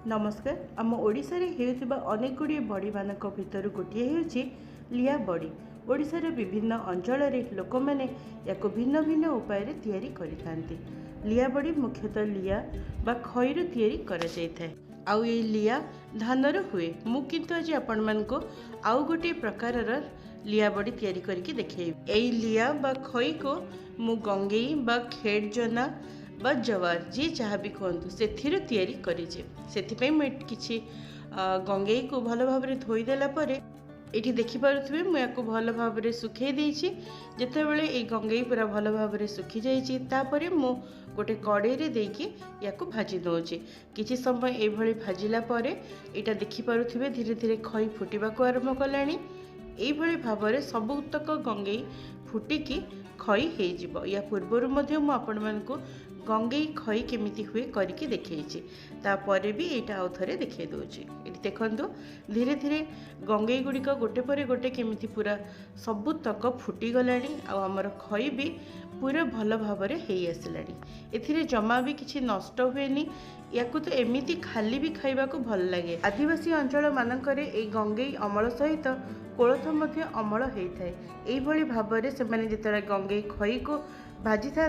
नमस्कार। आम ओडिशा रे हेउथिबा अनेक गुडी बड़ी मानक भितर गोटे हेउछि लिया बड़ी। ओडिशार विभिन्न अंचल रे लोक माने याको भिन्न भिन्न उपाय रे तैयारी करिथांती। लिया बड़ी मुख्यतः लिया बा खईरु तैयारी करा जायथाय। आउ ए लिया धानर हुए। मु किंतु आज आपण मानको आउ गोटे प्रकारर लिया बड़ी तैयारी करके देखैबी। एई लिया बा खई को मु गंगेई बा खेड़जना बा जवार जी जहाँ भी कहतु से तैयारी करेजे। से मुझे किसी गंगेई को भल भाव धोईदेला ये देखिपे मुझे भल भाव सुखे देती। जितेबाला ये गंगेई पूरा भल भाव सुखी जापर मु गोटे कड़े देकी या भाजी दौचे। किसी समय ये भाजिला यहाँ देखिपे धीरे धीरे खई फुटवाक आरंभ कलानी। यही भाव में सबुतक गंगेई फुटिकी खई हो। या पूर्वर मुझे गंगेई खई केमिति हुए करके देखी तापर भी यहाँ आउ थे देखे दूची। ये देखु धीरे धीरे गंगेई गुड़िक गोटे पर गोटे केमिति पूरा सबुतक फुटीगला। आमर खई भी पूरा भल भाव में आसलानी। एथिरे जमा भी किसी नष्ट हुएनी। या तो एमती खाली भी खाइबा को भल लगे। आदिवासी अंचल मानकरे ए गंगेई अमल सहित कोलथ मध्य अमल होता है। यही भाव में से जिते गंगेई खई को भाजी था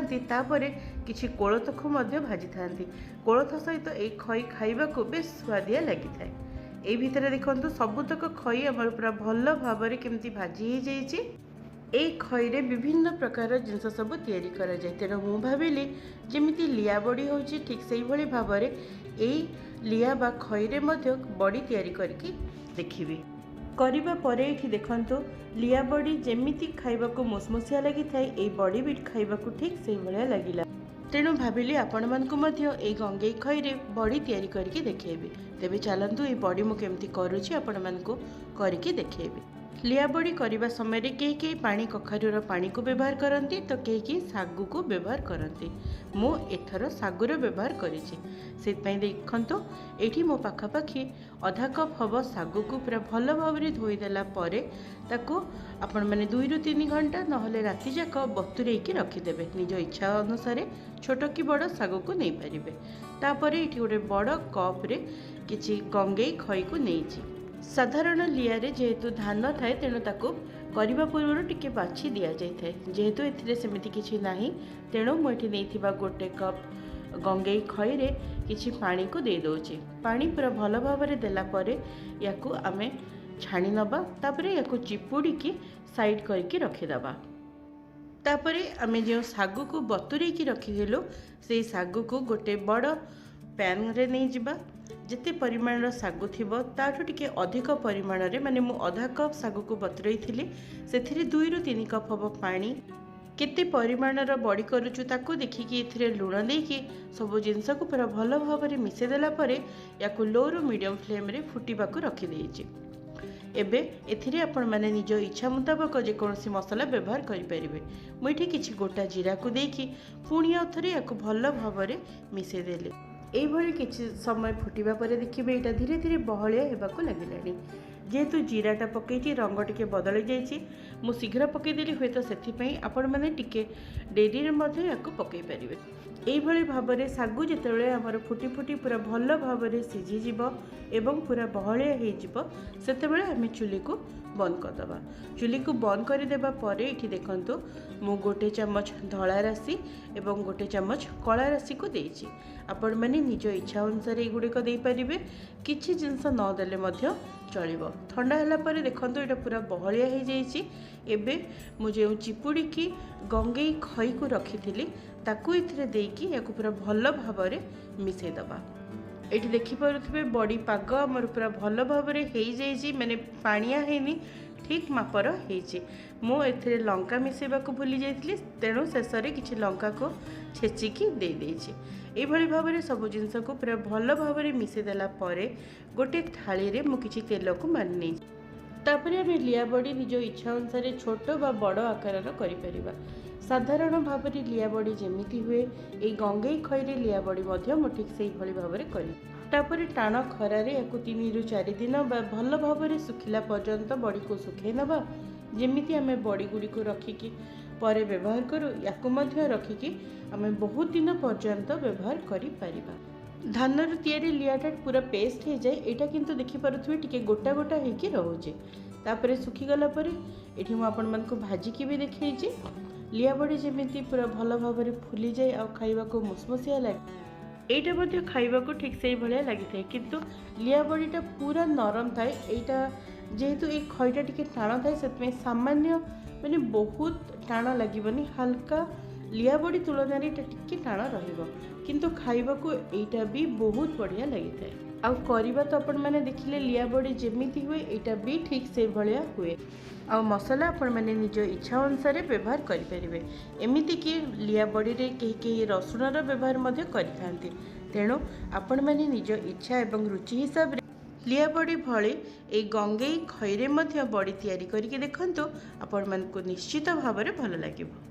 किसी कोलथ को भाजी था। कोलथ सहित ए खई खाइबा को बेस स्वादिया लगी था। ये भितर देखो सबुतक खई आमर पूरा भल भाव में केमती भाजी हो जाइए। ए खई रे विभिन्न प्रकार जिनस सब तैयारी करा जाए। तेणु मु भाविली जमीती लिया बड़ी होची ठीक से ही भाव में यही लिया बा खई रे मध्य बड़ी तैयारी करके देखिबी। करिबा परे एठी देखंतु लिया बड़ी जेमिति खाइबा को मुसमुसिया लगी थाए ए बड़ी भी खाइबा को ठीक से भलिया लागिला। तेणु भाविली आपण मानकु मध्य ए गंगेई खई रे बड़ी तैयारी करके देखैबी। तेबे चलंतु ए बड़ी मु केमति करूची आपण मानकु करके देखैबी। लिया बड़ी करने समय कई पानी कखारूर पानी को व्यवहार करती तो कई सागु को व्यवहार करती। मु एथर सागुर व्यवहार करी। देखो ये मो पाखापाखि अधा कप हम सागु को पूरा भल भाव में धोईदेला आपण मैंने 2 ରୁ 3 घंटा नहले राति जाक बतुरे रखिदेवे। निज इच्छा अनुसार छोट कि बड़ सागु को नहीं पारे। तापर ये गोटे बड़ कप्रे किसी गंगेई खई को नहीं। साधारण लिया रे जेहेतु धान थाए तेणु ताको करने पूर्व टिके बाछि दि जाए। जेहेतु एथिरे सेमिति किछि नाही तेणु मुझे नहीं गोटे कप गंगेई खई रे किछि पानी को दे दोचे। पानी पूरा भल भाव में देला परे याकू आमे छाणी नबा। तापरे याकू चिपुड़ी की साइड करके रखिदबा। तापरे आमे जो सागु को बतुरे की रखिदेलु से सागु को गोटे बड़ पैन रे नहीं जिबा। जिते परिमाण सागु थिबो ताठु टिके अधिक परिमाण रे माने मु आधा कप सागु को बतुरई थिली से 2 ରୁ 3 कप हम पानी केते परिमाण बड़ी करूचु ताको देखिकी एथिरे लुण देकी सब जिनस को पूरा भल भाव में मिसे देला परे याकू लो रु मीडियम फ्लेम रे फुटीबा को रखि देइछि। एबे एथिरे आपण माने निज इच्छा मुताबक जेकोसी मसला व्यवहार करि परिबे। मुइठी किछि गोटा जीरा को देकी पुणी आउथरे याकू भल भाव में मिसे देले। यही किसी समय फुटवा पर देखिए यहाँ धीरे धीरे बहलिया होगा लगे। जेहेतु जीराटा पकई रंग टे बदल जाइए शीघ्र पकईदेली हुए तो से आपण मैंने टिके डेरी या पकई पारे। यही भाव में सागु जिते आमर फुटी फुटी पूरा भल भाव में सीझीज एवं पूरा बहलिया होते आम चुली को बंद करदे। चुली को बंद करदेबा पर ये देखो मु गोटे चामच धला राशि एवं गोटे चामच कला राशि को देइछि। आपण मैंने निज इच्छा अनुसार युड़िक देपारे किसी जिनस नदेले चलो। ठंडा है देखो ये पूरा बहलिया हो जाइए। मुझे चिपुड़ी की गंगेई खई को रखी थी ताकू इथिरे देकी या पूरा भल भाव में मिसेदबा। ये देखिपे बड़ी पाग आमर पूरा भल भाव में हो जाइए माने पानिया हैनी ठीक मापर होइछि। मु एथिरे लंका मिसेबा को भूली जाइथिली तेणु शेष में किछि लंका को छेचिकी दे देइछि। एभली भाव में सब जिनस को पूरा भल भाव में मिसेदेला परे गोटे थाली रे मु किछि तेल को मानि। तापरे आम लिया बड़ी निज इच्छा अनुसार छोट बा बड़ आकार करिपरिबा। साधारण भाव में लिया बड़ी जेमिति हुए ये गंगेई खई रे लिया बड़ी मु ठीक से भाव में करी। तापर टाण खरारे या 3 ରୁ 4 दिन भल भाव में सुखिला पर्यंत बड़ी को सुखे नबा। जेमिति आम बड़ी गुड़ी को रखिकी पर व्यवहार करूँ या रखिकी आम बहुत दिन पर्यंत व्यवहार करि परिबा। धानर तैयारी लियाटा पूरा पेस्ट हो जाए यहाँ किंतु देखिपे टी गोटा गोटा होकर रोचे तापर सुखीगला ये मुझे भाजिकी भी देखी लिया बड़ी जमी पूरा भल भाव फुली जाए आ खाइबा को मुसमुसिया लगे यहाँ खाइबा को ठीक से भाया लगी था किंतु लिया बड़ीटा पूरा नरम थाए यहाँ जेहेतु ये खईटा टी टाण थाए से सामान्य माने बहुत टाण लगे हल्का लिया बड़ी तुलन टी टाण किंतु खाइबा को यहाँ भी बहुत बढ़िया लगी था आउ करवा तो आपण मैंने देखिले लिया बड़ी जमी हुए यहाँ भी ठीक से भाया हुए आ मसला आपण मैंने निज इच्छा अनुसार व्यवहार करें एमती कि लिया बड़ी रे कहीं रसुणर व्यवहार करते तेणु आपण मैंने निज इच्छा एवं रुचि हिसाब रे लिया बड़ी भली ए गंगेई खईरे बड़ी तैयारी करके देखंतु आपण मानकु निश्चित भाव में भल लगे।